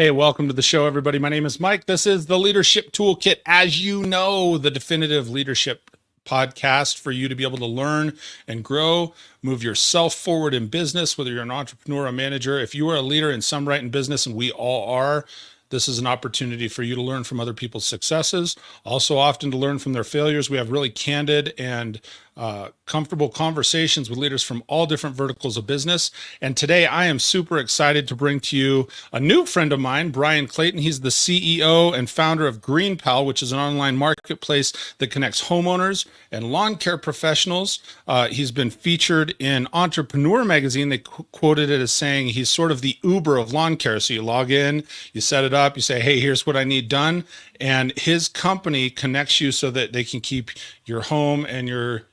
Hey, welcome to the show, everybody. My name is Mike. This is the Leadership Toolkit, as you know, the definitive leadership podcast for you to be able to learn and grow, move yourself forward in business, whether you're an entrepreneur, a manager. If you are a leader in some right in business, and we all are, this is an opportunity for you to learn from other people's successes, also often to learn from their failures. We have really candid and comfortable conversations with leaders from all different verticals of business. And today I am super excited to bring to you a new friend of mine, Bryan Clayton. He's the CEO and founder of GreenPal, which is an online marketplace that connects homeowners and lawn care professionals. He's been featured in Entrepreneur magazine. They quoted it as saying he's sort of the Uber of lawn care. So you log in, you set it up, you say, hey, here's what I need done. And his company connects you so that they can keep your home and your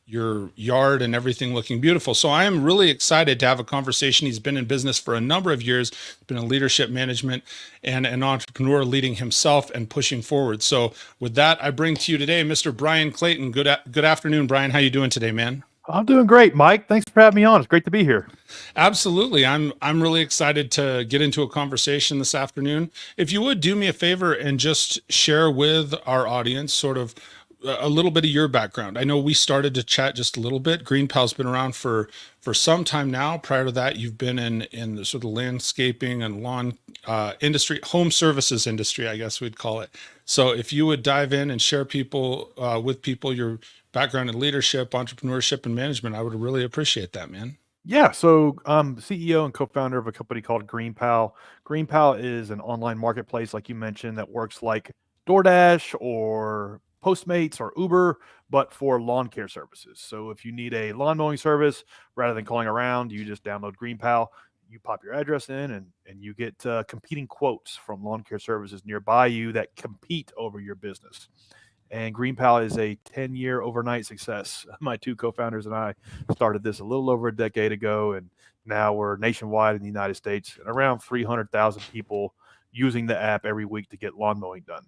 yard and everything looking beautiful. So I am really excited to have a conversation. He's been in business for a number of years, been in leadership management and an entrepreneur, leading himself and pushing forward. So with that, I bring to you today, Mr. Bryan Clayton. Good afternoon, Bryan. How you doing today, man? I'm doing great, Mike. Thanks for having me on. It's great to be here. Absolutely. I'm really excited to get into a conversation this afternoon. If you would do me a favor and just share with our audience sort of a little bit of your background. I know we started to chat just a little bit. GreenPal's been around for some time now. Prior to that, you've been in the sort of landscaping and lawn industry, home services industry, I guess we'd call it. So if you would dive in and share with people your background in leadership, entrepreneurship, and management, I would really appreciate that, man. Yeah, so I'm CEO and co-founder of a company called GreenPal. GreenPal is an online marketplace, like you mentioned, that works like DoorDash or Postmates or Uber, but for lawn care services. So if you need a lawn mowing service, rather than calling around, you just download GreenPal, you pop your address in, and you get competing quotes from lawn care services nearby you that compete over your business. And GreenPal is a 10-year overnight success. My two co-founders and I started this a little over a decade ago, and now we're nationwide in the United States and around 300,000 people using the app every week to get lawn mowing done.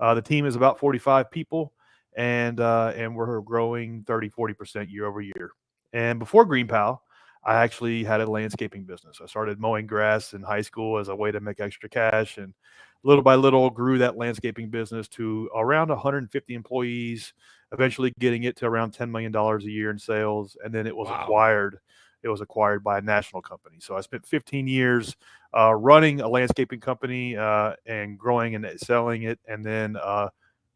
The team is about 45 people, and we're growing 30-40% year over year. And before GreenPal, I actually had a landscaping business. I started mowing grass in high school as a way to make extra cash, and little by little grew that landscaping business to around 150 employees, eventually getting it to around $10 million a year in sales. And then it was Wow. acquired. It was acquired by a national company. So I spent 15 years running a landscaping company and growing and selling it, and then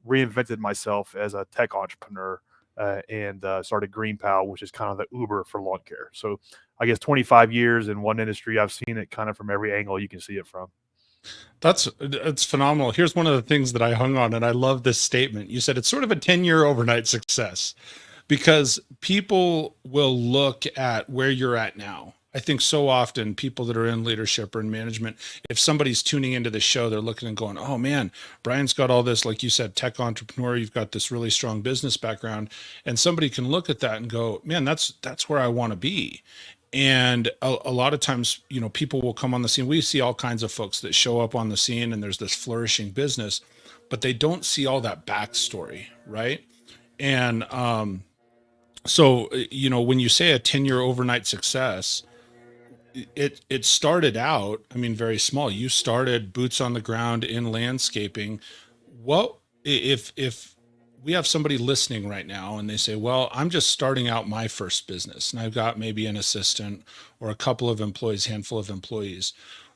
reinvented myself as a tech entrepreneur and started GreenPal, which is kind of the Uber for lawn care. So I guess 25 years in one industry, I've seen it kind of from every angle you can see it from. It's phenomenal. Here's one of the things that I hung on, and I love this statement. You said it's sort of a 10-year overnight success because people will look at where you're at now. I think so often people that are in leadership or in management, if somebody's tuning into the show, they're looking and going, oh man, Bryan's got all this, like you said, tech entrepreneur, you've got this really strong business background. And somebody can look at that and go, man, that's where I want to be. And a lot of times, people will come on the scene. We see all kinds of folks that show up on the scene and there's this flourishing business, but they don't see all that backstory, right? And so, when you say a 10-year overnight success, it started out, I mean, very small. You started boots on the ground in landscaping. What if we have somebody listening right now and they say, well, I'm just starting out my first business and I've got maybe an assistant or a couple of employees, handful of employees.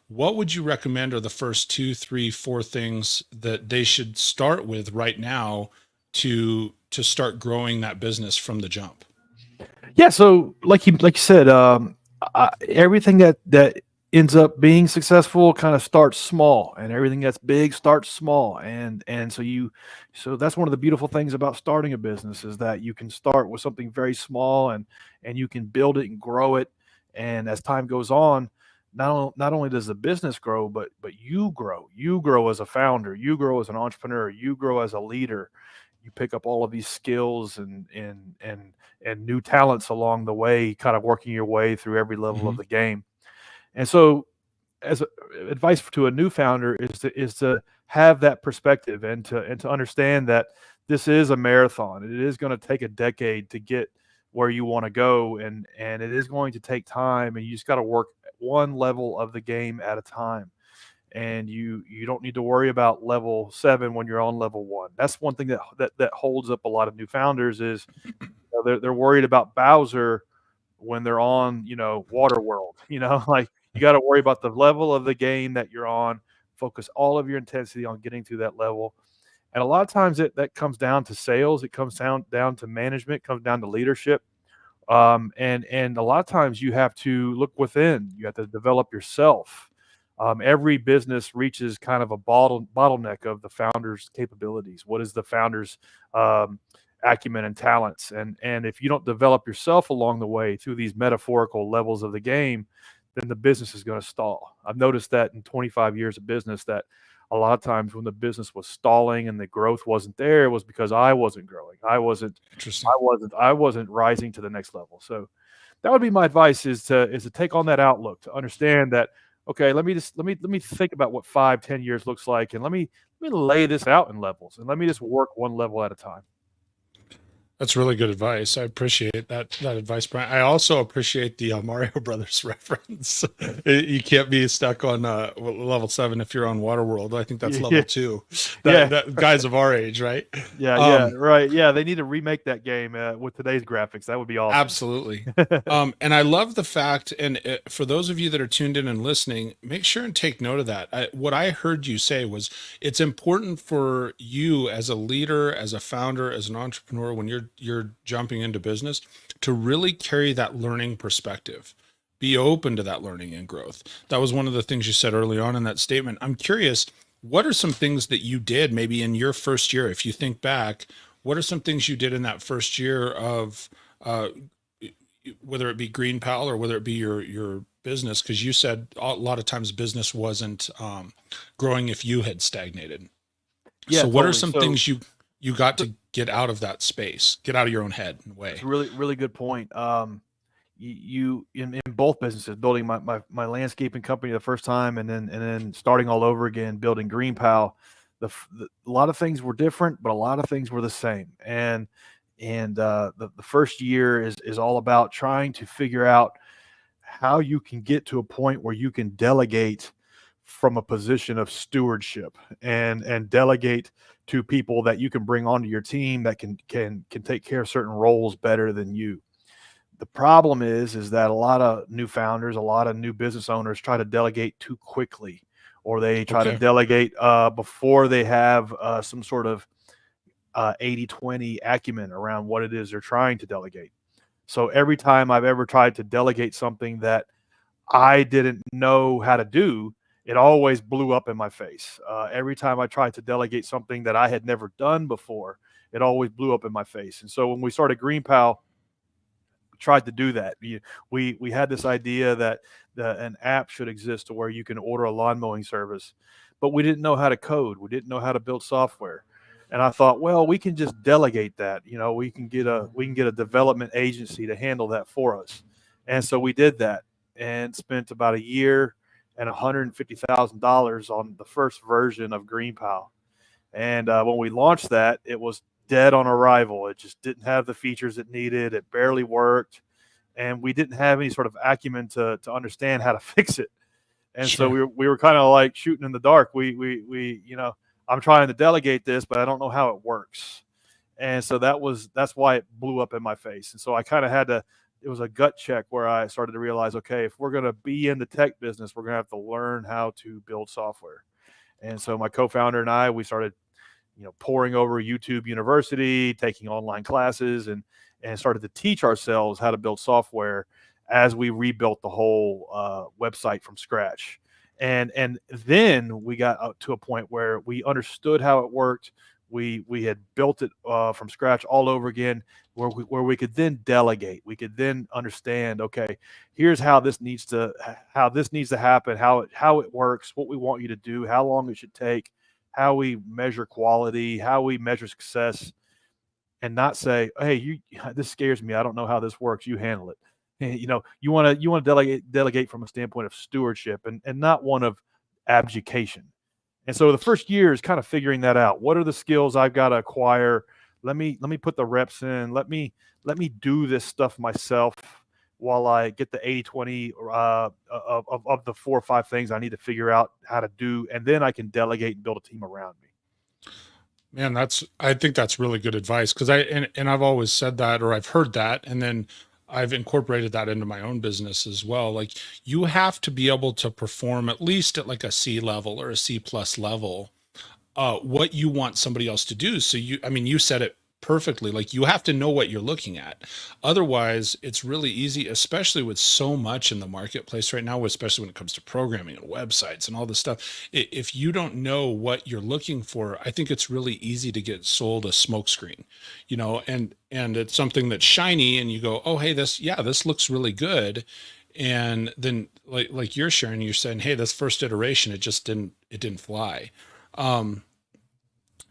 What would you recommend are the first two, three, four things that they should start with right now to start growing that business from the jump? Yeah, so like you said, everything that ends up being successful kind of starts small, and everything that's big starts small, and so that's one of the beautiful things about starting a business is that you can start with something very small, and you can build it and grow it, and as time goes on, not only does the business grow, but you grow as a founder, you grow as an entrepreneur, you grow as a leader. You pick up all of these skills and new talents along the way, kind of working your way through every level of Mm-hmm. the game. And so, advice to a new founder is to have that perspective and to understand that this is a marathon. It is going to take a decade to get where you want to go, and it is going to take time, and you just got to work one level of the game at a time. and you don't need to worry about level 7 when you're on level 1. That's one thing that holds up a lot of new founders is, they're worried about Bowser when they're on, Water World. Like, you got to worry about the level of the game that you're on. Focus all of your intensity on getting to that level. And a lot of times that comes down to sales. It comes down to management. It comes down to leadership. And a lot of times you have to look within. You have to develop yourself. Every business reaches kind of a bottleneck of the founder's capabilities. What is the founder's acumen and talents? And if you don't develop yourself along the way through these metaphorical levels of the game, then the business is going to stall. I've noticed that in 25 years of business, that a lot of times when the business was stalling and the growth wasn't there, it was because I wasn't growing. Interesting. I wasn't rising to the next level. So that would be my advice, is to take on that outlook, to understand that, okay, let me think about what 5-10 years looks like, and let me lay this out in levels, and let me just work one level at a time. That's really good advice. I appreciate that advice, Brian. I also appreciate the Mario Brothers reference. You can't be stuck on level 7 if you're on Waterworld. I think that's level 2. That guys of our age, right? Yeah, right. Yeah, they need to remake that game with today's graphics. That would be awesome. Absolutely. And I love the fact, and for those of you that are tuned in and listening, make sure and take note of that. What I heard you say was, it's important for you as a leader, as a founder, as an entrepreneur, when you're jumping into business, to really carry that learning perspective. Be open to that learning and growth. That was one of the things you said early on in that statement. I'm curious, what are some things that you did maybe in your first year? If you think back, what are some things you did in that first year of whether it be GreenPal or whether it be your business? Because you said a lot of times business wasn't growing if you had stagnated. Yeah, so what totally. are some things you got to get out of that space, get out of your own head in a way? It's a really, really good point. You in both businesses, building my landscaping company the first time, and then starting all over again, building GreenPal, a lot of things were different, but a lot of things were the same. And the first year is all about trying to figure out how you can get to a point where you can delegate from a position of stewardship, and delegate to people that you can bring onto your team that can take care of certain roles better than you. The problem is that a lot of new founders, a lot of new business owners try to delegate too quickly, or they try to delegate before they have some sort of 80-20 acumen around what it is they're trying to delegate. So every time I've ever tried to delegate something that I didn't know how to do, it always blew up in my face. Every time I tried to delegate something that I had never done before, it always blew up in my face. And so when we started GreenPal, we tried to do that. We had this idea that an app should exist to where you can order a lawn mowing service, but we didn't know how to code. We didn't know how to build software. And I thought, well, we can just delegate that. We can get a development agency to handle that for us. And so we did that, and spent about a year and $150,000 on the first version of GreenPal. And when we launched that, it was dead on arrival. It just didn't have the features it needed. It barely worked, and we didn't have any sort of acumen to understand how to fix it. And so we were kind of like shooting in the dark. I'm trying to delegate this, but I don't know how it works. And so that's why it blew up in my face. And so I kind of had to. It was a gut check where I started to realize, okay, if we're going to be in the tech business, we're going to have to learn how to build software. And so my co-founder and I, we started, pouring over YouTube University, taking online classes, and started to teach ourselves how to build software as we rebuilt the whole website from scratch. And then we got to a point where we understood how it worked. We had built it from scratch all over again, where we could then delegate. We could then understand, okay, here's how this needs to happen, how it works, what we want you to do, how long it should take, how we measure quality, how we measure success, and not say, hey, this scares me, I don't know how this works, you handle it. You want to delegate from a standpoint of stewardship, and not one of abdication. And so the first year is kind of figuring that out. What are the skills I've got to acquire? Let me put the reps in. Let me do this stuff myself while I get the 80/20 of the 4 or 5 things I need to figure out how to do. And then I can delegate and build a team around me. Man, I think that's really good advice because and I've always said that, or I've heard that, and then I've incorporated that into my own business as well. Like, you have to be able to perform at least at like a C level or a C plus level, what you want somebody else to do. So I mean, you said it perfectly. Like, you have to know what you're looking at. Otherwise, it's really easy, especially with so much in the marketplace right now, especially when it comes to programming and websites and all this stuff. If you don't know what you're looking for, I think it's really easy to get sold a smokescreen, and it's something that's shiny and you go, oh, hey, this looks really good. And then like you're sharing, you're saying, hey, this first iteration, it didn't fly. Um,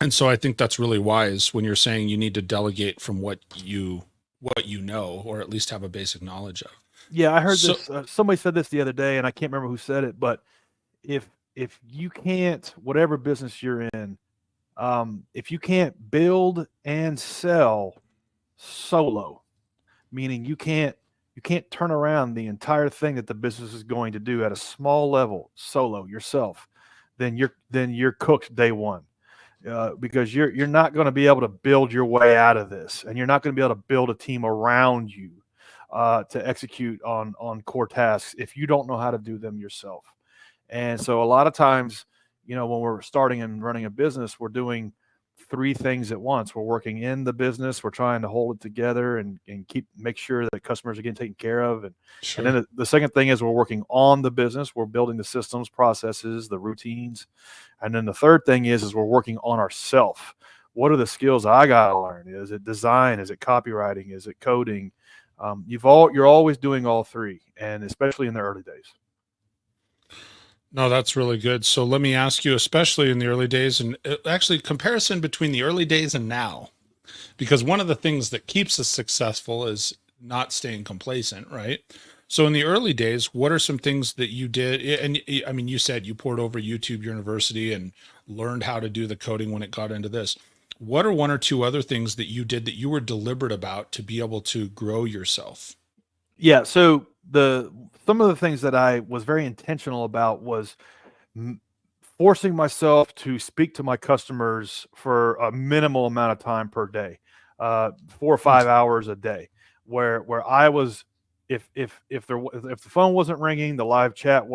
and so I think that's really wise when you're saying you need to delegate from what you know, or at least have a basic knowledge of. Yeah, I heard So this. Somebody said this the other day, and I can't remember who said it, but if you can't, whatever business you're in, if you can't build and sell solo, meaning you can't turn around the entire thing that the business is going to do at a small level solo yourself, then you're cooked day one. Because you're not going to be able to build your way out of this, and you're not going to be able to build a team around you to execute on core tasks if you don't know how to do them yourself. And so a lot of times, when we're starting and running a business, we're doing three things at once. We're working in the business, we're trying to hold it together and make sure that customers are getting taken care of. And then sure. the second thing is we're working on the business. We're building the systems, processes, the routines. And then the third thing is we're working on ourself. What are the skills I gotta learn? Is it design? Is it copywriting? Is it coding? You're always doing all three, and especially in the early days. No, that's really good. So let me ask you, especially in the early days, and actually comparison between the early days and now, because one of the things that keeps us successful is not staying complacent, right? So in the early days, what are some things that you did? And I mean, you said you poured over YouTube University and learned how to do the coding when it got into this. What are one or two other things that you did that you were deliberate about to be able to grow yourself? Yeah. So some of the things that I was very intentional about was m- forcing myself to speak to my customers for a minimal amount of time per day, 4 or 5 hours a day, where I was, if the phone wasn't ringing, the live chat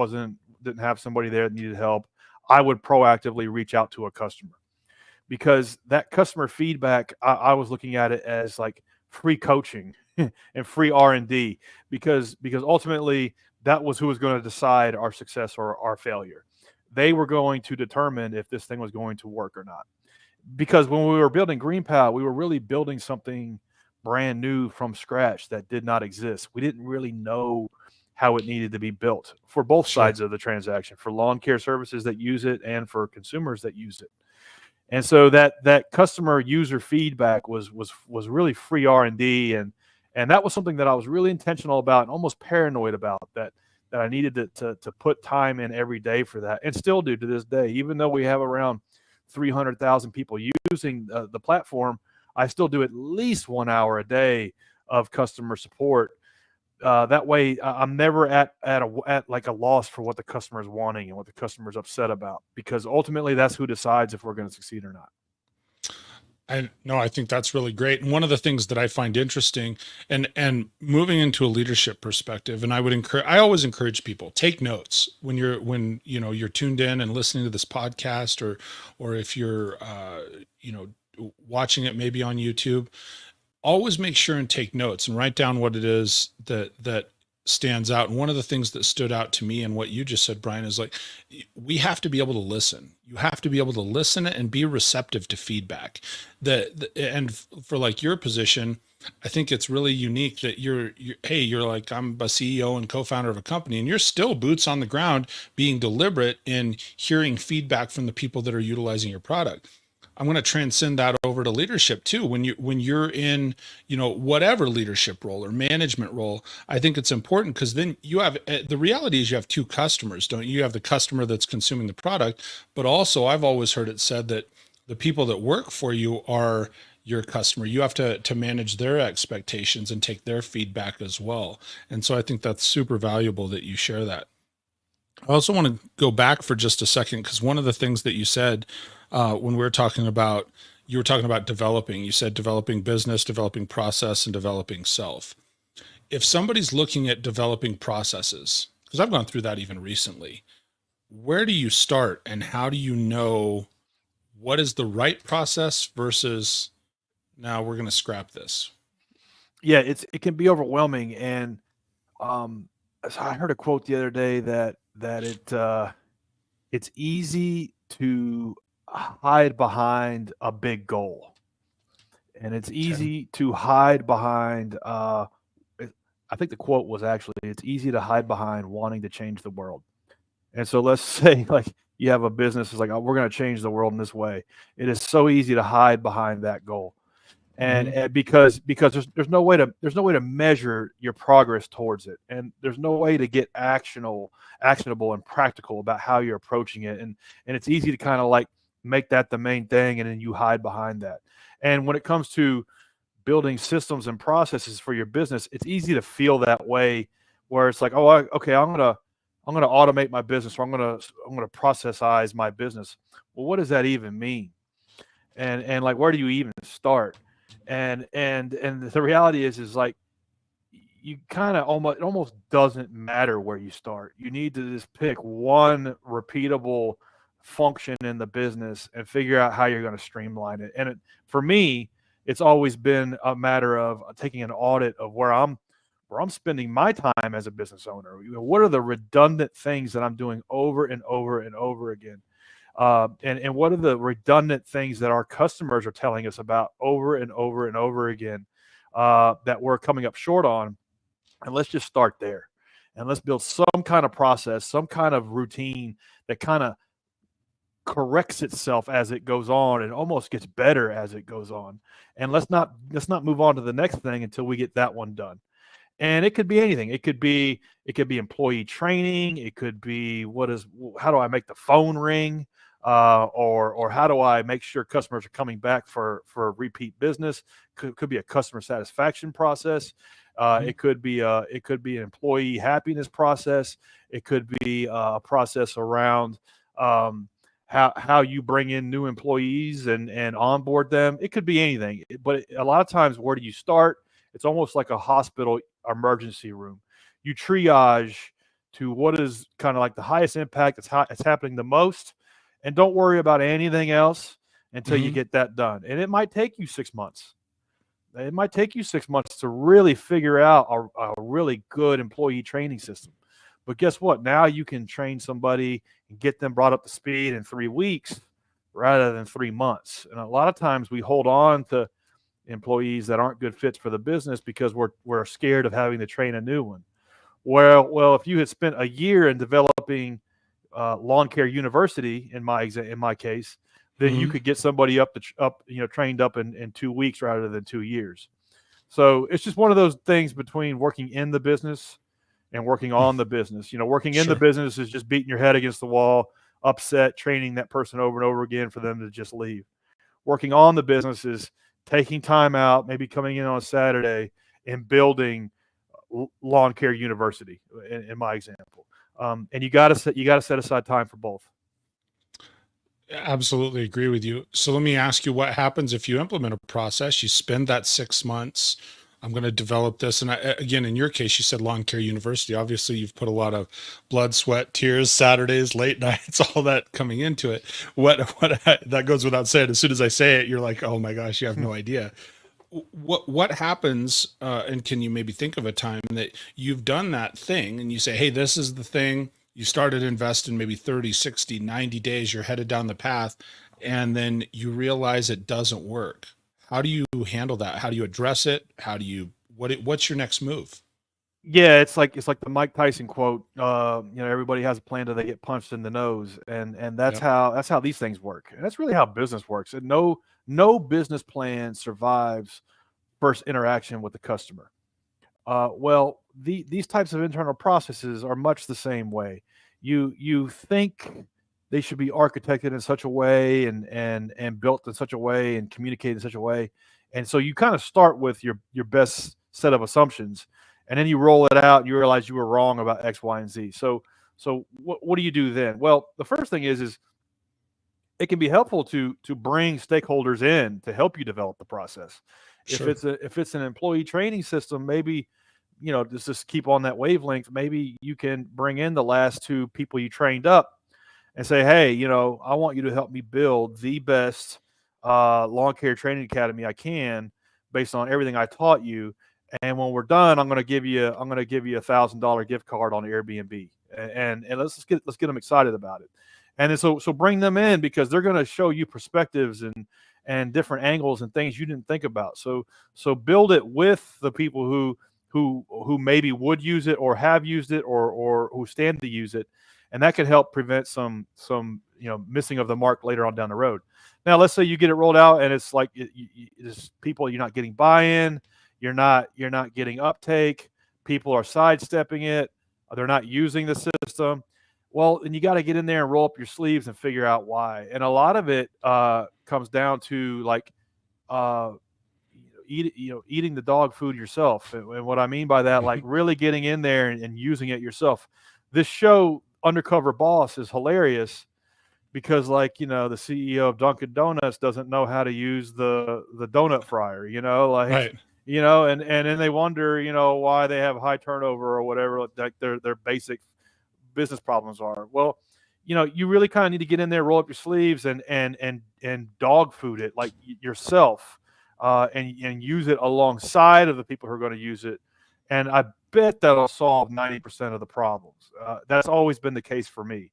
didn't have somebody there that needed help, I would proactively reach out to a customer, because that customer feedback, I was looking at it as like free coaching and free R&D, because ultimately that was who was going to decide our success or our failure. They were going to determine if this thing was going to work or not. Because when we were building GreenPal, we were really building something brand new from scratch that did not exist. We didn't really know how it needed to be built for both Sure. sides of the transaction, for lawn care services that use it and for consumers that use it. And so that customer user feedback was really free R&D, and that was something that I was really intentional about and almost paranoid about, that I needed to put time in every day for that, and still do to this day. Even though we have around 300,000 people using the platform, I still do at least 1 hour a day of customer support. That way, I'm never at like a loss for what the customer is wanting and what the customer is upset about, because ultimately that's who decides if we're going to succeed or not. I no, I think that's really great. And one of the things that I find interesting, and moving into a leadership perspective, and I always encourage people, take notes when you're tuned in and listening to this podcast, or if you're watching it maybe on YouTube. Always make sure and take notes and write down what it is that stands out. And one of the things that stood out to me and what you just said, Brian, is like, we have to be able to listen. You have to be able to listen and be receptive to feedback. And for like your position, I think it's really unique that you're like, I'm a CEO and co-founder of a company, and you're still boots on the ground, being deliberate in hearing feedback from the people that are utilizing your product. I'm going to transcend that over to leadership too. When you're in, whatever leadership role or management role, I think it's important, because then you have, the reality is you have two customers, don't you? You have the customer that's consuming the product, but also I've always heard it said that the people that work for you are your customer. You have to manage their expectations and take their feedback as well. And so I think that's super valuable that you share that. I also want to go back for just a second, because one of the things that you said when we were talking about, you were talking about developing, you said developing business, developing process, and developing self. If somebody's looking at developing processes, because I've gone through that even recently, where do you start and how do you know what is the right process versus now we're going to scrap this? Yeah, it can be overwhelming. And so I heard a quote the other day that it's easy to hide behind a big goal, and it's Okay. easy to hide behind. I think the quote was actually, "It's easy to hide behind wanting to change the world." And so let's say like you have a business, it's like, oh, we're going to change the world in this way. It is so easy to hide behind that goal. Mm-hmm. And because there's no way to measure your progress towards it, and there's no way to get actionable and practical about how you're approaching it, and it's easy to kind of like make that the main thing, and then you hide behind that. And when it comes to building systems and processes for your business, it's easy to feel that way, where it's like, oh, okay, I'm gonna automate my business, or I'm gonna processize my business. Well, what does that even mean? And like, where do you even start? And the reality is like, you kind of almost, it almost doesn't matter where you start. You need to just pick one repeatable function in the business and figure out how you're going to streamline it. And for me, it's always been a matter of taking an audit of where I'm spending my time as a business owner. What are the redundant things that I'm doing over and over and over again? And what are the redundant things that our customers are telling us about over and over and over again, that we're coming up short on? And let's just start there. And let's build some kind of process, some kind of routine that kind of corrects itself as it goes on and almost gets better as it goes on. And let's not move on to the next thing until we get that one done. And it could be anything. It could be employee training. It could be, how do I make the phone ring, or how do I make sure customers are coming back for repeat business? Could be a customer satisfaction process. It could be an employee happiness process. It could be a process around how you bring in new employees and onboard them. It could be anything. But a lot of times, where do you start? It's almost like a hospital emergency room. You triage to what is kind of like the highest impact. It's happening the most, and don't worry about anything else until you Mm-hmm. get that done. And it might take you 6 months. It might take you 6 months to really figure out a really good employee training system. But guess what? Now you can train somebody and get them brought up to speed in 3 weeks rather than 3 months. And a lot of times we hold on to employees that aren't good fits for the business because we're scared of having to train a new one. Well, if you had spent a year in developing lawn care university, in my case, then you Mm-hmm. could get somebody trained up in 2 weeks rather than 2 years. So it's just one of those things between working in the business and working on the business. Working in the Sure. business is just beating your head against the wall, upset, training that person over and over again for them to just leave. Working on the business is taking time out, maybe coming in on a Saturday and building lawn care university, in my example. And you got to set aside time for both. Absolutely agree with you. So let me ask you, what happens if you implement a process? You spend that 6 months. I'm going to develop this. And again, in your case, you said Lawn Care University. Obviously, you've put a lot of blood, sweat, tears, Saturdays, late nights, all that coming into it. What that goes without saying. As soon as I say it, you're like, oh my gosh, you have no idea. What happens, and can you maybe think of a time that you've done that thing and you say, hey, this is the thing, you started investing maybe 30, 60, 90 days, you're headed down the path, and then you realize it doesn't work. How do you handle that? How do you address it? What's your next move? Yeah, it's like the Mike Tyson quote. Everybody has a plan till they get punched in the nose, and that's Yep. how these things work, and that's really how business works. And no business plan survives first interaction with the customer. Well, these types of internal processes are much the same way. You think they should be architected in such a way and built in such a way and communicated in such a way. And so you kind of start with your best set of assumptions, and then you roll it out and you realize you were wrong about X, Y, and Z. So what do you do then? Well, the first thing is it can be helpful to bring stakeholders in to help you develop the process. Sure. If it's an employee training system, maybe just keep on that wavelength. Maybe you can bring in the last two people you trained up and say, hey, I want you to help me build the best lawn care training academy I can based on everything I taught you. And when we're done, I'm going to give you $1,000 gift card on Airbnb, and let's get them excited about it. And then so bring them in, because they're going to show you perspectives and different angles and things you didn't think about. So build it with the people who maybe would use it or have used it or who stand to use it, and that could help prevent some missing of the mark later on down the road. Now, let's say you get it rolled out and it's like it's people, you're not getting buy-in, you're not getting uptake, people are sidestepping it, they're not using the system. Well, then you got to get in there and roll up your sleeves and figure out why. And a lot of it comes down to like eating the dog food yourself. And what I mean by that, like really getting in there and using it yourself. This show, Undercover Boss, is hilarious because the CEO of Dunkin' Donuts doesn't know how to use the donut fryer, Right. and then they wonder, why they have high turnover or whatever, like their basic business problems are. Well, you really kind of need to get in there, roll up your sleeves and dog food it like yourself, and use it alongside of the people who are going to use it. And I bet that'll solve 90% of the problems. That's always been the case for me.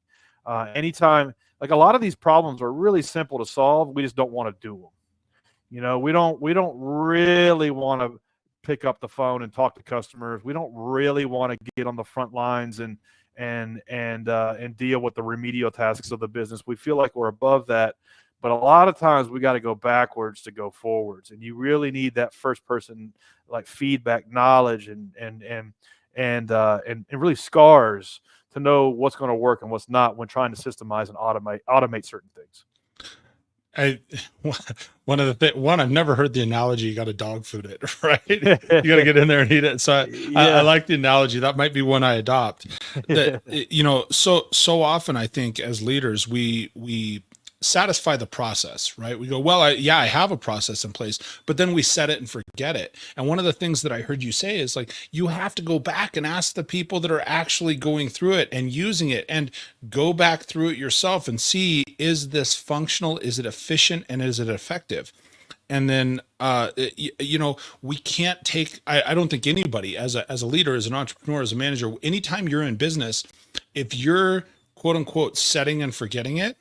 Anytime, like a lot of these problems are really simple to solve, we just don't want to do them. We don't really want to pick up the phone and talk to customers. We don't really want to get on the front lines and deal with the remedial tasks of the business. We feel like we're above that, but a lot of times we got to go backwards to go forwards, and you really need that first person like feedback, knowledge, and really scars to know what's going to work and what's not when trying to systemize and automate certain things. I've never heard the analogy, you got to dog food it, right? You got to get in there and eat it. So I like the analogy. That might be one I adopt. That, so often I think as leaders, we satisfy the process, right? We go, well, I have a process in place, but then we set it and forget it. And one of the things that I heard you say is like, you have to go back and ask the people that are actually going through it and using it, and go back through it yourself and see, is this functional? Is it efficient? And is it effective? And then, we can't take, I don't think anybody as a leader, as an entrepreneur, as a manager, anytime you're in business, if you're quote unquote setting and forgetting it,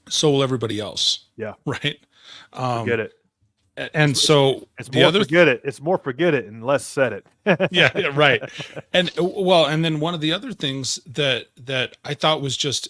so will everybody else. Yeah. Right. Forget it. And so it's more forget it. It's more forget it and less set it. yeah, right. And then one of the other things that I thought was just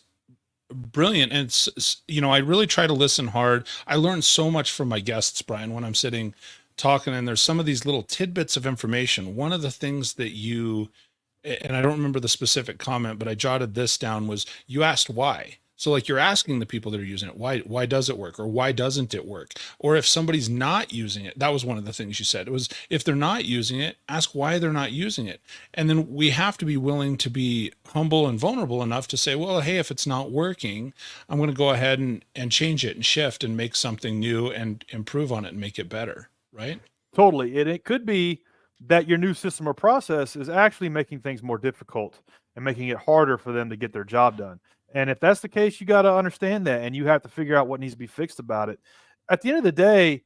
brilliant, and it's, I really try to listen hard. I learned so much from my guests, Bryan, when I'm sitting talking, and there's some of these little tidbits of information. One of the things that and I don't remember the specific comment, but I jotted this down, was you asked why. So like you're asking the people that are using it, why does it work, or why doesn't it work? Or if somebody's not using it, that was one of the things you said. It was, if they're not using it, ask why they're not using it. And then we have to be willing to be humble and vulnerable enough to say, well, hey, if it's not working, I'm going to go ahead and change it and shift and make something new and improve on it and make it better. Right? Totally. And it could be that your new system or process is actually making things more difficult and making it harder for them to get their job done. And if that's the case, you got to understand that, and you have to figure out what needs to be fixed about it. At the end of the day,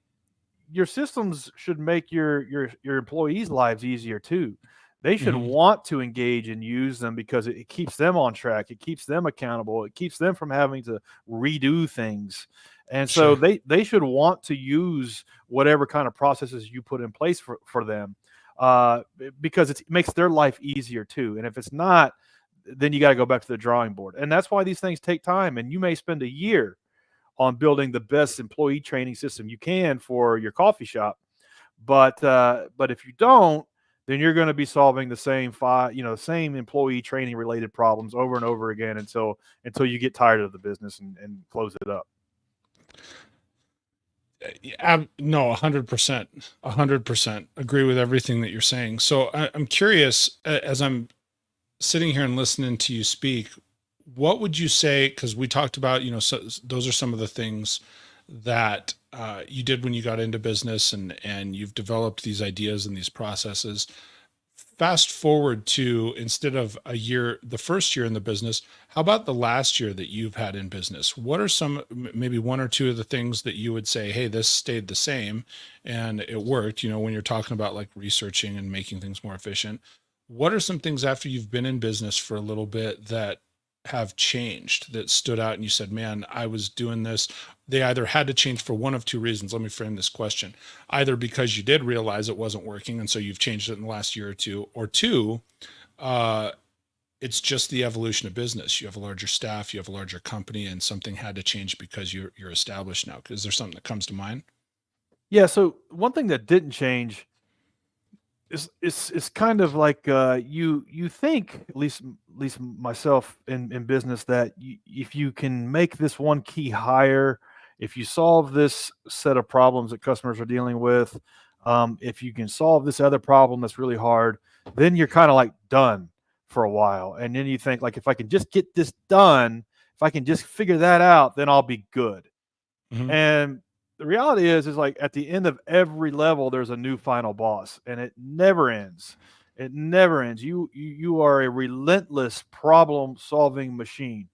your systems should make your employees' lives easier too. They should want to engage and use them because it keeps them on track. It keeps them accountable. It keeps them from having to redo things. And so they should want to use whatever kind of processes you put in place for them, because it makes their life easier too. And if it's not, then you got to go back to the drawing board. And that's why these things take time. And you may spend a year on building the best employee training system you can for your coffee shop. But if you don't, then you're going to be solving the same same employee training related problems over and over again until you get tired of the business and close it up. No, 100%, 100% agree with everything that you're saying. So I'm curious, as I'm sitting here and listening to you speak, what would you say? Because we talked about, so those are some of the things that you did when you got into business, and you've developed these ideas and these processes. Fast forward to, instead of a year, the first year in the business, how about the last year that you've had in business? What are some, maybe one or two of the things that you would say, hey, this stayed the same and it worked, when you're talking about like researching and making things more efficient? What are some things after you've been in business for a little bit that have changed, that stood out and you said, man, I was doing this? They either had to change for one of two reasons. Let me frame this question: either because you did realize it wasn't working and so you've changed it in the last year or two, or two, uh, it's just the evolution of business. You have a larger staff, you have a larger company, and something had to change because you're established now. Is there something that comes to mind? Yeah. So one thing that didn't change is kind of like you think, at least myself in business, that if you can make this one key hire, if you solve this set of problems that customers are dealing with, if you can solve this other problem that's really hard, then you're kind of like done for a while. And then you think, like, if I can just get this done, if I can just figure that out, then I'll be good. Hmm. And the reality is like at the end of every level, there's a new final boss, and it never ends. It never ends. You are a relentless problem solving machine,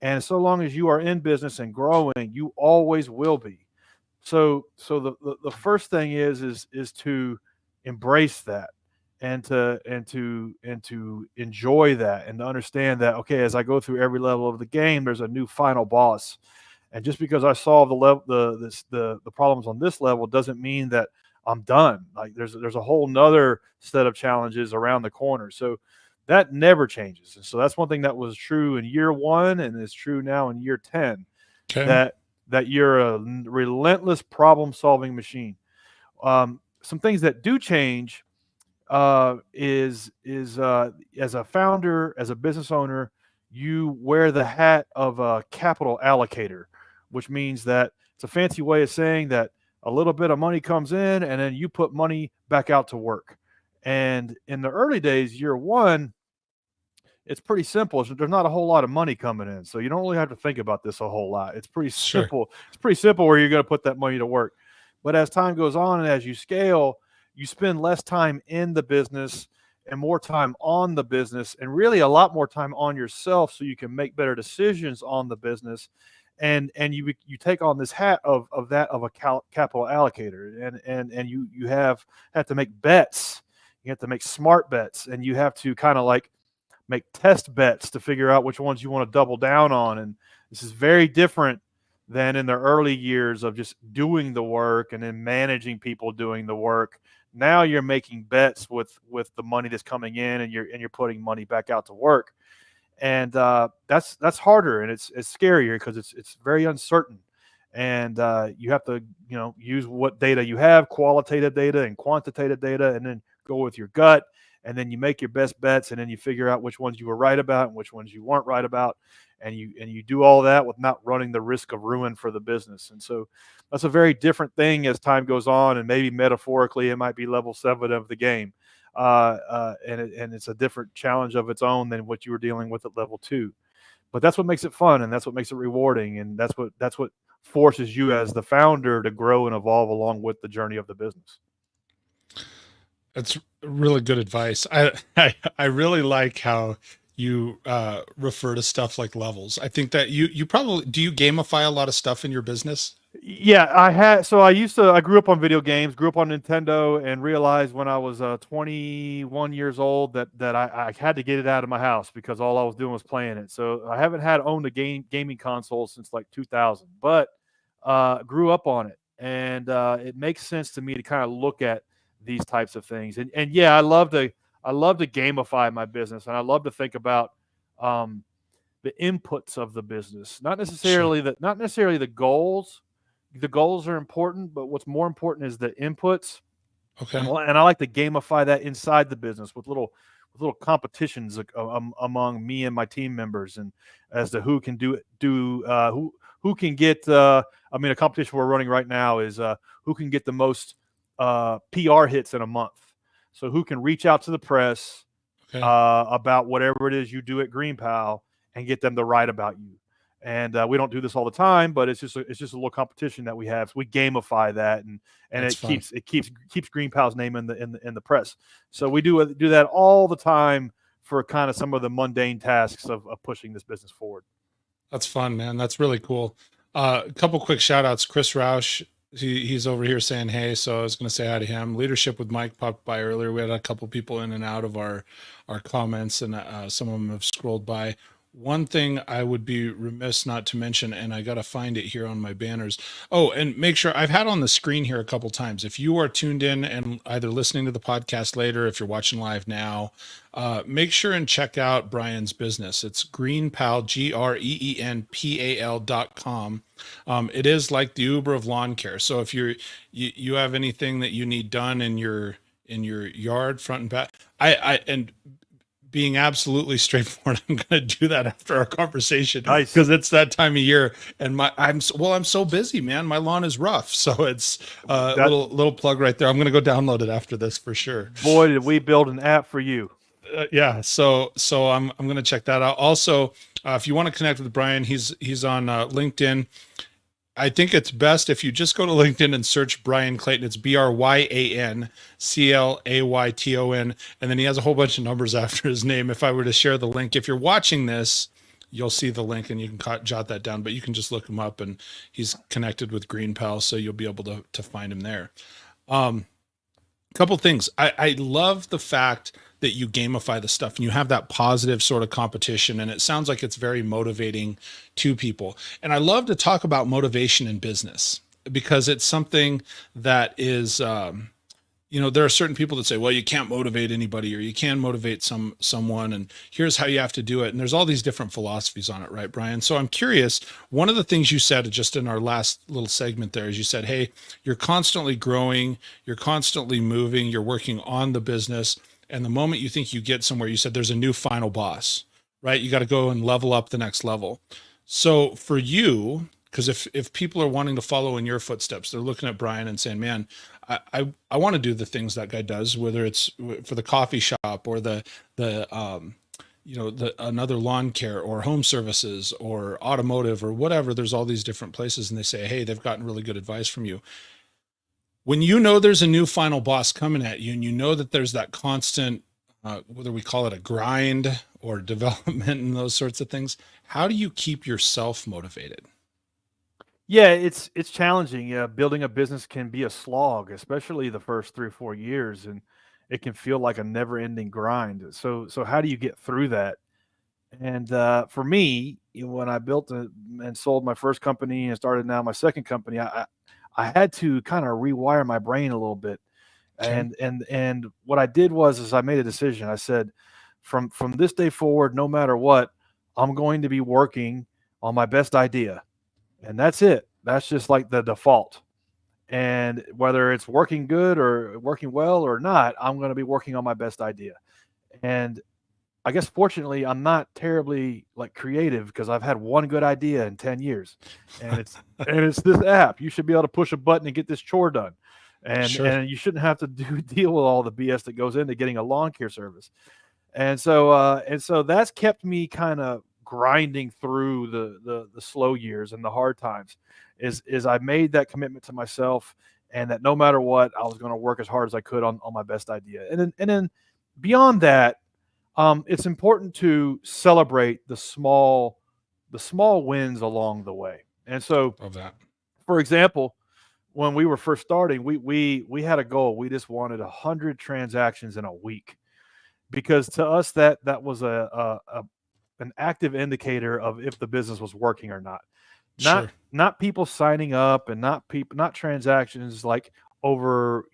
and so long as you are in business and growing, you always will be. So the first thing is to embrace that, and to enjoy that, and to understand that, okay, as I go through every level of the game, there's a new final boss. And just because I solve the problems on this level doesn't mean that I'm done. Like there's a whole nother set of challenges around the corner. So that never changes. And so that's one thing that was true in year one and is true now in year 10, Okay. that you're a relentless problem solving machine. Some things that do change is as a founder, as a business owner, you wear the hat of a capital allocator, which means that it's a fancy way of saying that a little bit of money comes in and then you put money back out to work. And in the early days, year one, it's pretty simple. There's not a whole lot of money coming in, so you don't really have to think about this a whole lot. It's pretty Sure. simple. It's pretty simple where you're going to put that money to work. But as time goes on and as you scale, you spend less time in the business and more time on the business, and really a lot more time on yourself, so you can make better decisions on the business. And you take on this hat of a capital allocator, and you have to make bets. You have to make smart bets, and you have to kind of like make test bets to figure out which ones you want to double down on. And this is very different than in the early years of just doing the work and then managing people doing the work. Now you're making bets with the money that's coming in, and you're putting money back out to work. And that's harder, and it's scarier because it's very uncertain. And you have to use what data you have, qualitative data and quantitative data, and then go with your gut, and then you make your best bets, and then you figure out which ones you were right about and which ones you weren't right about, and you do all that with not running the risk of ruin for the business. And so that's a very different thing as time goes on, and maybe metaphorically it might be level 7 of the game, and it's a different challenge of its own than what you were dealing with at level 2. But that's what makes it fun, and that's what makes it rewarding, and that's what forces you as the founder to grow and evolve along with the journey of the business. That's really good advice. I really like how you refer to stuff like levels. I think that you probably, do you gamify a lot of stuff in your business? Yeah, I grew up on video games, grew up on Nintendo, and realized when I was 21 years old that I had to get it out of my house because all I was doing was playing it. So I haven't had owned a gaming console since like 2000, but grew up on it, and it makes sense to me to kind of look at these types of things. And yeah, I love to gamify my business, and I love to think about um, the inputs of the business, Sure. not necessarily the goals. The goals are important, but what's more important is the inputs. Okay. And I like to gamify that inside the business with little competitions among me and my team members, and as to who can who can get. I mean, a competition we're running right now is who can get the most PR hits in a month. So who can reach out to the press Okay. about whatever it is you do at GreenPal and get them to write about you. And we don't do this all the time, but it's just a little competition that we have. So we gamify that, and That's it fun. keeps GreenPal's name in the press. So we do that all the time for kind of some of the mundane tasks of pushing this business forward. That's fun, man. That's really cool. A couple quick shout outs. Chris Roush, he's over here saying hey, so I was going to say hi to him. Leadership with Mike popped by earlier. We had a couple people in and out of our comments, and some of them have scrolled by. One thing I would be remiss not to mention, and I got to find it here on my banners. Oh, and make sure I've had on the screen here a couple times. If you are tuned in and either listening to the podcast later, if you're watching live now, make sure and check out Bryan's business. It's GreenPal, GreenPal.com. It is like the Uber of lawn care. So if you have anything that you need done in your yard, front and back, and being absolutely straightforward, I'm going to do that after our conversation. Nice. Because it's that time of year, and I'm so busy, man. My lawn is rough, so it's little plug right there. I'm going to go download it after this for sure. Boy, did we build an app for you. Yeah, so I'm going to check that out. Also, if you want to connect with Bryan, he's on LinkedIn. I think it's best if you just go to LinkedIn and search Bryan Clayton. It's BryanClayton, and then he has a whole bunch of numbers after his name. If I were to share the link, if you're watching this, you'll see the link and you can jot that down, but you can just look him up, and he's connected with GreenPal, so you'll be able to find him there. Couple things. I love the fact that you gamify the stuff and you have that positive sort of competition, and it sounds like it's very motivating to people. And I love to talk about motivation in business because it's something that is, there are certain people that say, well, you can't motivate anybody, or you can motivate someone, and here's how you have to do it. And there's all these different philosophies on it, right, Bryan? So I'm curious, one of the things you said just in our last little segment there is you said, hey, you're constantly growing, you're constantly moving, you're working on the business. And the moment you think you get somewhere, you said there's a new final boss, right? You got to go and level up the next level. So for you, because if people are wanting to follow in your footsteps, they're looking at Bryan and saying, man, I want to do the things that guy does, whether it's for the coffee shop or the another lawn care or home services or automotive or whatever. There's all these different places, and they say, hey, they've gotten really good advice from you. When you know there's a new final boss coming at you, and you know that there's that constant, whether we call it a grind or development and those sorts of things, how do you keep yourself motivated? Yeah, it's challenging. Yeah, building a business can be a slog, especially the first 3 or 4 years, and it can feel like a never-ending grind. So how do you get through that? And for me, when I built and sold my first company and started now my second company, I had to kind of rewire my brain a little bit. Okay. And what I did was I made a decision. I said, from this day forward, no matter what, I'm going to be working on my best idea. And that's it. That's just like the default. And whether it's working good or working well or not, I'm going to be working on my best idea. And I guess fortunately, I'm not terribly like creative because I've had one good idea in 10 years, and it's this app. You should be able to push a button and get this chore done, and Sure. you shouldn't have to deal with all the BS that goes into getting a lawn care service. And so that's kept me kind of grinding through the slow years and the hard times. Is I made that commitment to myself, and that no matter what, I was going to work as hard as I could on my best idea. And then beyond that, it's important to celebrate the small wins along the way. And so, Love that. for example, when we were first starting, we had a goal. We just wanted 100 transactions in a week, because to us that was an active indicator of if the business was working or not. Sure. Not people signing up, and not transactions like over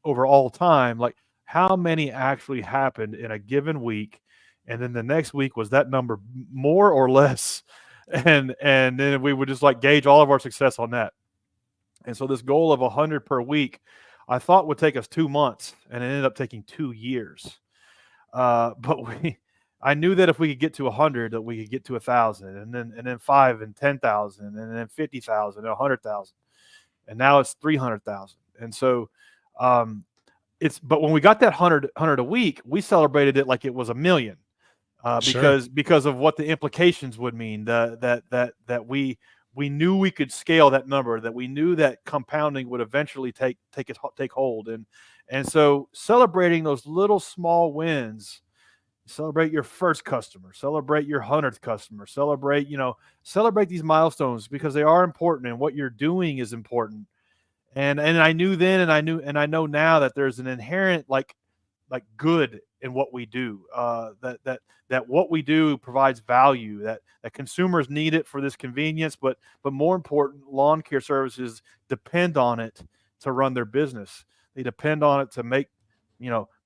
all time, like how many actually happened in a given week, and then the next week was that number more or less, and then we would just like gauge all of our success on that. And so this goal of 100 per week, I thought would take us 2 months, and it ended up taking 2 years. But I knew that if we could get to 100, that we could get to 1,000, and then 5 and 10,000, and then 50,000 and 100,000, and now it's 300,000. And so, but when we got that 100 a week, we celebrated it like it was 1,000,000, Sure. because of what the implications would mean. That we knew we could scale that number, that we knew that compounding would eventually take hold, and so celebrating those little small wins. Celebrate your first customer, celebrate your 100th customer, celebrate these milestones, because they are important, and what you're doing is important. And I knew then, and I know now, that there's an inherent like good in what we do. That what we do provides value. That consumers need it for this convenience, but more important, lawn care services depend on it to run their business. They depend on it to make,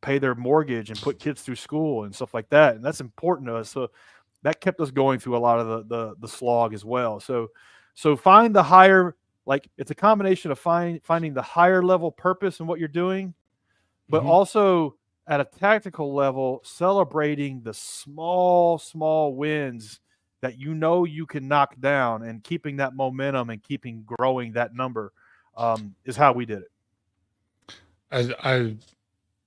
pay their mortgage and put kids through school and stuff like that. And that's important to us. So that kept us going through a lot of the slog as well. So find the higher, like, it's a combination of finding the higher level purpose in what you're doing, but Mhm. also at a tactical level, celebrating the small wins that you can knock down, and keeping that momentum and keeping growing that number, is how we did it. I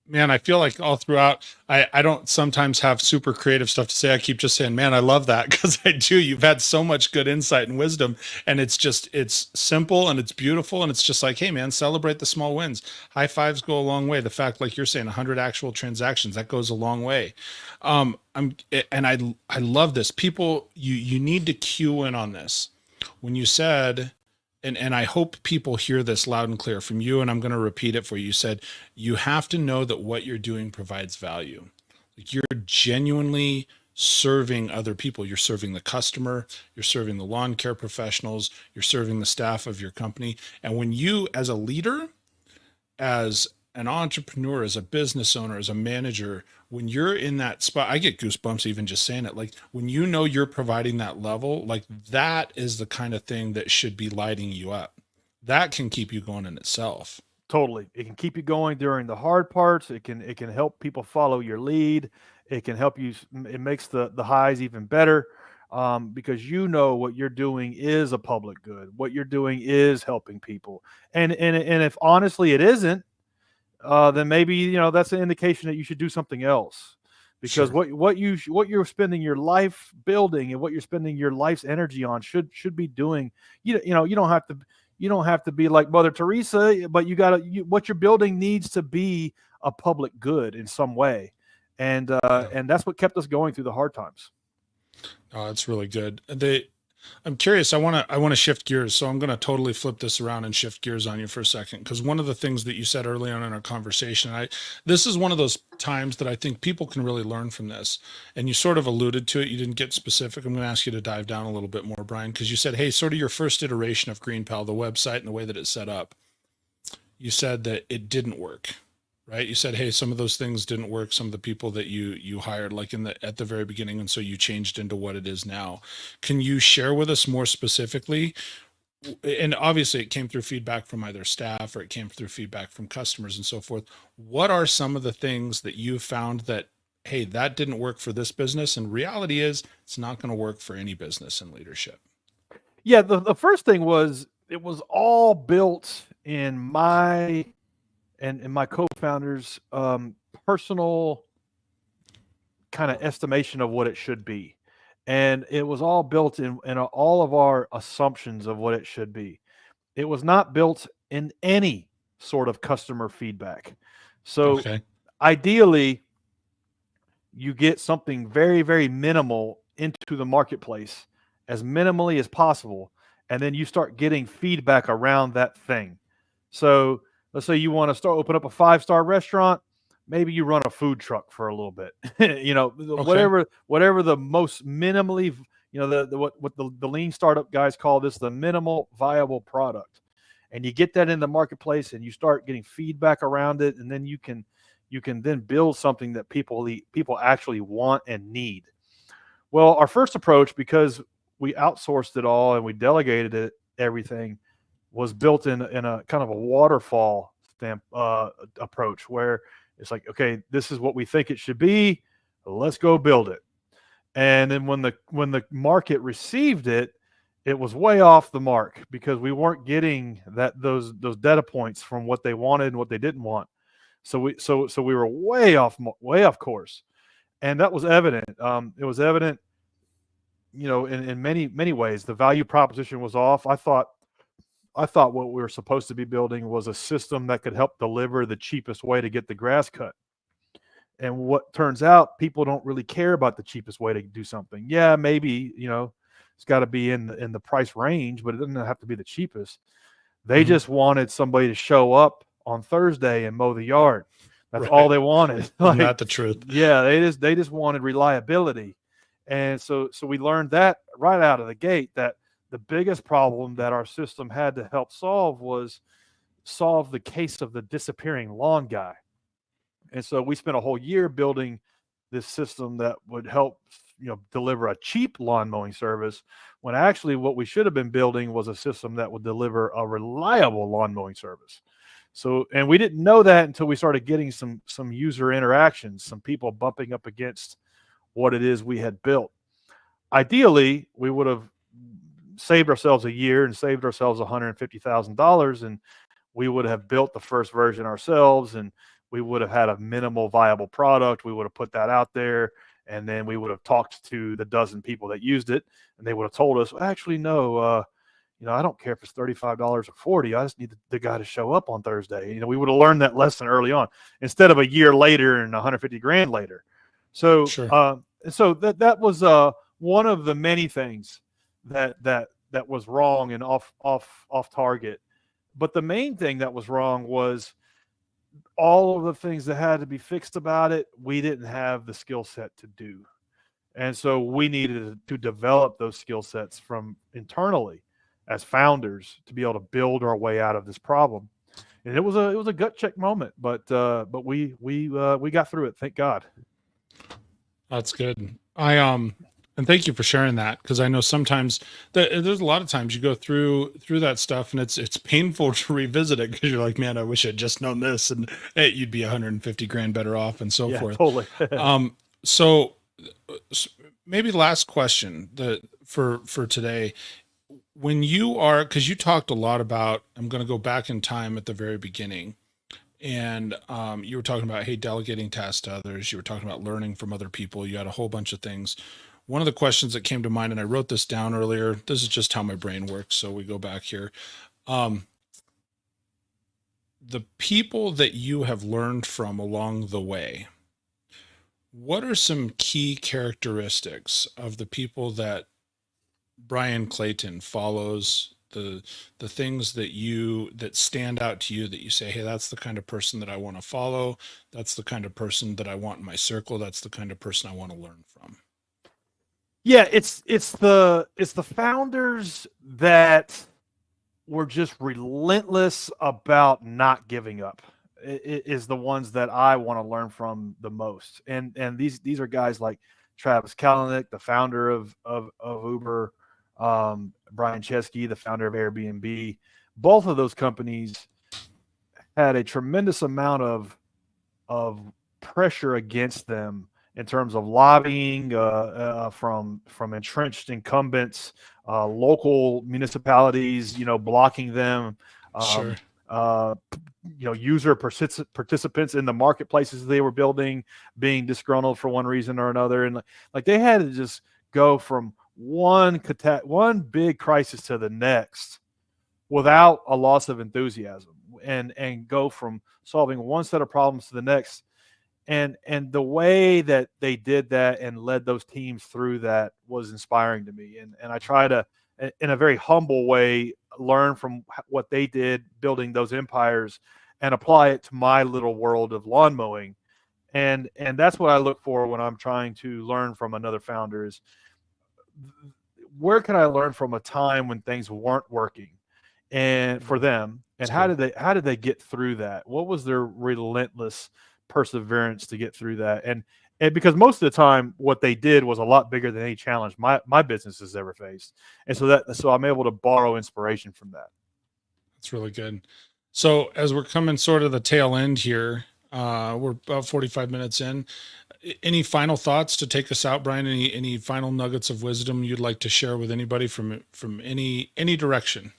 man, I feel like all throughout, I don't sometimes have super creative stuff to say. I keep just saying, man, I love that, because I do. You've had so much good insight and wisdom, and it's simple and it's beautiful. And it's just like, hey, man, celebrate the small wins. High fives go a long way. The fact, like you're saying, 100 actual transactions, that goes a long way. I love this. People, you need to cue in on this. When you said, and I hope people hear this loud and clear from you, and I'm going to repeat it for you. You said you have to know that what you're doing provides value. Like, you're genuinely serving other people. You're serving the customer, you're serving the lawn care professionals, you're serving the staff of your company. And when you, as a leader, as an entrepreneur, as a business owner, as a manager, when you're in that spot, I get goosebumps even just saying it. Like, when you know you're providing that level, like, that is the kind of thing that should be lighting you up. That can keep you going in itself. Totally. It can keep you going during the hard parts. It can help people follow your lead. It can help you. It makes the highs even better, because what you're doing is a public good. What you're doing is helping people. And if honestly it isn't, then maybe that's an indication that you should do something else. Because Sure. what you're spending your life building, and what you're spending your life's energy on, should be doing. You don't have to be like Mother Teresa, but what you're building needs to be a public good in some way, and Yeah. that's what kept us going through the hard times. Oh, that's really good. I'm curious. I want to shift gears. So I'm going to totally flip this around and shift gears on you for a second. Because one of the things that you said early on in our conversation, this is one of those times that I think people can really learn from this. And you sort of alluded to it. You didn't get specific. I'm going to ask you to dive down a little bit more, Bryan, because you said, hey, sort of your first iteration of GreenPal, the website and the way that it's set up, you said that it didn't work. Right? You said, hey, some of those things didn't work. Some of the people that you hired, like at the very beginning, and so you changed into what it is now. Can you share with us more specifically? And obviously, it came through feedback from either staff, or it came through feedback from customers and so forth. What are some of the things that you found that, hey, that didn't work for this business, and reality is it's not going to work for any business in leadership? Yeah, the first thing was, it was all built in my and my co-founders' personal kind of estimation of what it should be, and it was all built in all of our assumptions of what it should be. It was not built in any sort of customer feedback. So Okay. ideally, you get something very, very minimal into the marketplace, as minimally as possible, and then you start getting feedback around that thing. So let's say you want to open up a 5-star restaurant. Maybe you run a food truck for a little bit. Okay. Whatever the most minimally, what the lean startup guys call this, the minimal viable product. And you get that in the marketplace, and you start getting feedback around it, and then you can then build something that people actually want and need. Well, our first approach, because we outsourced it all and we delegated everything, was built in a kind of a waterfall approach, where it's like, okay, this is what we think it should be. Let's go build it. And then when the market received it, it was way off the mark because we weren't getting those data points from what they wanted and what they didn't want. So we were way off course, and that was evident. It was evident, in many ways. The value proposition was off. I thought what we were supposed to be building was a system that could help deliver the cheapest way to get the grass cut. And what turns out, people don't really care about the cheapest way to do something. Yeah, maybe, it's got to be in the price range, but it doesn't have to be the cheapest. They just wanted somebody to show up on Thursday and mow the yard. That's all they wanted. Not the truth. Yeah, they just wanted reliability. And so we learned that right out of the gate, that the biggest problem that our system had to help solve was solve the case of the disappearing lawn guy. And so we spent a whole year building this system that would help, deliver a cheap lawn mowing service, when actually what we should have been building was a system that would deliver a reliable lawn mowing service. So, and we didn't know that until we started getting some user interactions, some people bumping up against what it is we had built. Ideally, we would have saved ourselves a year and saved ourselves $150,000, and we would have built the first version ourselves, and we would have had a minimal viable product. We would have put that out there, and then we would have talked to the dozen people that used it, and they would have told us, actually, no, I don't care if it's $35 or $40. I just need the guy to show up on Thursday. We would have learned that lesson early on, instead of a year later and $150,000 later. So, Sure. So that was one of the many things that was wrong and off target. But the main thing that was wrong was all of the things that had to be fixed about it. We didn't have the skill set to do, and so we needed to develop those skill sets from internally as founders to be able to build our way out of this problem. And it was a gut check moment, but we got through it. Thank God. That's good. And thank you for sharing that, because I know sometimes there's a lot of times you go through that stuff and it's painful to revisit it, because you're like, man, I wish I'd just known this, and hey, you'd be $150,000 better off, and so forth. Totally. So maybe last question for today, when you are, because you talked a lot about, I'm going to go back in time at the very beginning. And you were talking about, hey, delegating tasks to others. You were talking about learning from other people. You had a whole bunch of things. One of the questions that came to mind, and I wrote this down earlier, this is just how my brain works, so we go back here. The people that you have learned from along the way, what are some key characteristics of the people that Bryan Clayton follows, the things that stand out to you, that you say, hey, that's the kind of person that I want to follow. That's the kind of person that I want in my circle. That's the kind of person I want to learn from. Yeah, it's the founders that were just relentless about not giving up. It is the ones that I want to learn from the most. And these are guys like Travis Kalanick, the founder of Uber, Brian Chesky, the founder of Airbnb. Both of those companies had a tremendous amount of pressure against them in terms of lobbying from entrenched incumbents, local municipalities, blocking them, Sure. User participants in the marketplaces they were building being disgruntled for one reason or another, and like they had to just go from one big crisis to the next without a loss of enthusiasm, and go from solving one set of problems to the next. And the way that they did that and led those teams through that was inspiring to me. And I try to, in a very humble way, learn from what they did building those empires and apply it to my little world of lawn mowing. And that's what I look for when I'm trying to learn from another founder, is where can I learn from a time when things weren't working and for them, and how did they get through that? What was their relentless perseverance to get through that? And because most of the time what they did was a lot bigger than any challenge my business has ever faced. And so I'm able to borrow inspiration from that. That's really good. So as we're coming sort of the tail end here, we're about 45 minutes in. Any final thoughts to take us out, Bryan? Any final nuggets of wisdom you'd like to share with anybody from any direction?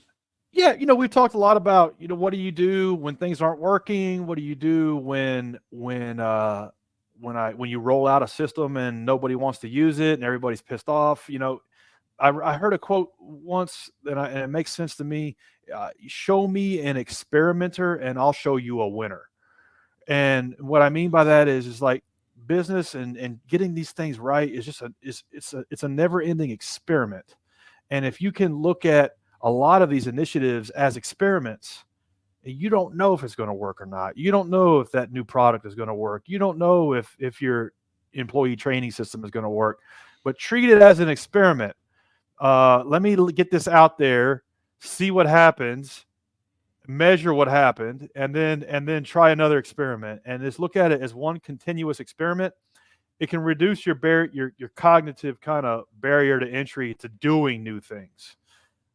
Yeah, we've talked a lot about, what do you do when things aren't working? What do you do when you roll out a system and nobody wants to use it and everybody's pissed off? I heard a quote once and it makes sense to me. Show me an experimenter and I'll show you a winner. And what I mean by that is like business and getting these things right is just it's a never ending experiment. And if you can look at a lot of these initiatives as experiments, you don't know if it's going to work or not. You don't know if that new product is going to work. You don't know if your employee training system is going to work, but treat it as an experiment. Let me get this out there, see what happens, measure what happened, and then try another experiment. And just look at it as one continuous experiment. It can reduce your cognitive kind of barrier to entry to doing new things.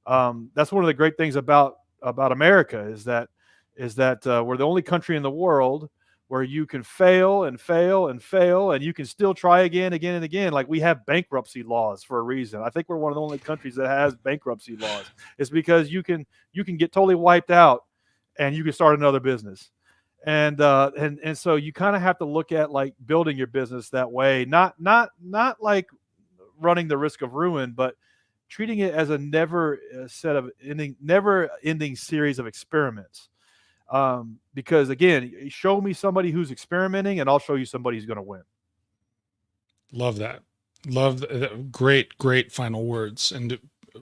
That's one of the great things about America is that we're the only country in the world where you can fail and fail and fail and you can still try again and again. Like we have bankruptcy laws for a reason. I think we're one of the only countries that has bankruptcy laws. It's because you can get totally wiped out and you can start another business. And so you kind of have to look at like building your business that way, not like running the risk of ruin, but treating it as a never ending series of experiments. Because again, show me somebody who's experimenting and I'll show you somebody who's going to win. Love that. Love great final words. And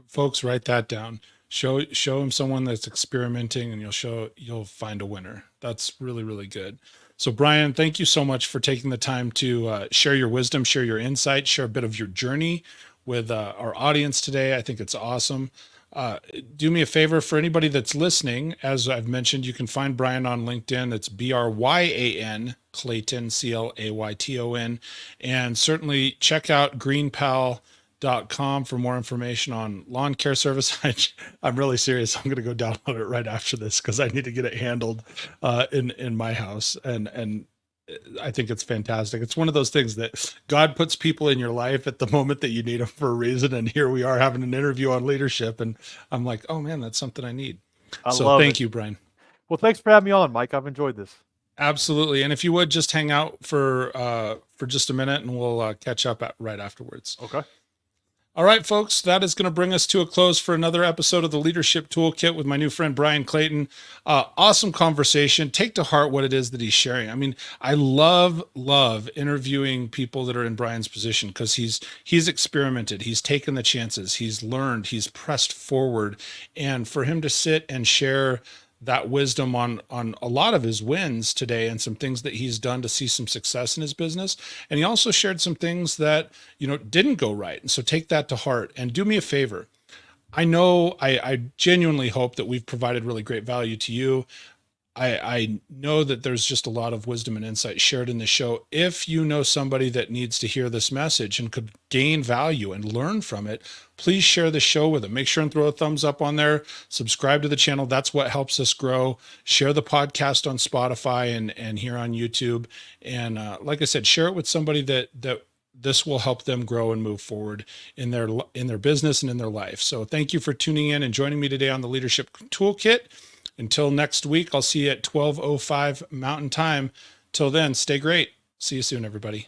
folks, write that down. Show him someone that's experimenting and you'll find a winner. That's really, really good. So Bryan, thank you so much for taking the time to share your wisdom, share your insight, share a bit of your journey with our audience today. I think it's awesome. Do me a favor for anybody that's listening. As I've mentioned, you can find Bryan on LinkedIn. It's Bryan Clayton, Clayton. And certainly check out GreenPal.com for more information on lawn care service. I'm really serious. I'm going to go download it right after this because I need to get it handled in my house. And I think it's fantastic. It's one of those things that God puts people in your life at the moment that you need them for a reason. And here we are having an interview on leadership. And I'm like, oh man, that's something I need. So thank you, Bryan. Well, thanks for having me on, Mike. I've enjoyed this. Absolutely. And if you would just hang out for just a minute and we'll catch up right afterwards. Okay. All right, folks, that is going to bring us to a close for another episode of the Leadership Toolkit with my new friend, Bryan Clayton. Awesome conversation. Take to heart what it is that he's sharing. I mean, I love interviewing people that are in Bryan's position because he's experimented. He's taken the chances. He's learned. He's pressed forward. And for him to sit and share that wisdom on a lot of his wins today and some things that he's done to see some success in his business. And he also shared some things that, didn't go right. And so take that to heart and do me a favor. I genuinely hope that we've provided really great value to you. I know that there's just a lot of wisdom and insight shared in the show. If you know somebody that needs to hear this message and could gain value and learn from it, please share the show with them. Make sure and throw a thumbs up on there. Subscribe to the channel. That's what helps us grow. Share the podcast on Spotify and here on YouTube. And like I said, share it with somebody that this will help them grow and move forward in their business and in their life. So thank you for tuning in and joining me today on the Leadership Toolkit. Until next week, I'll see you at 12:05 Mountain Time. Till then, stay great. See you soon, everybody.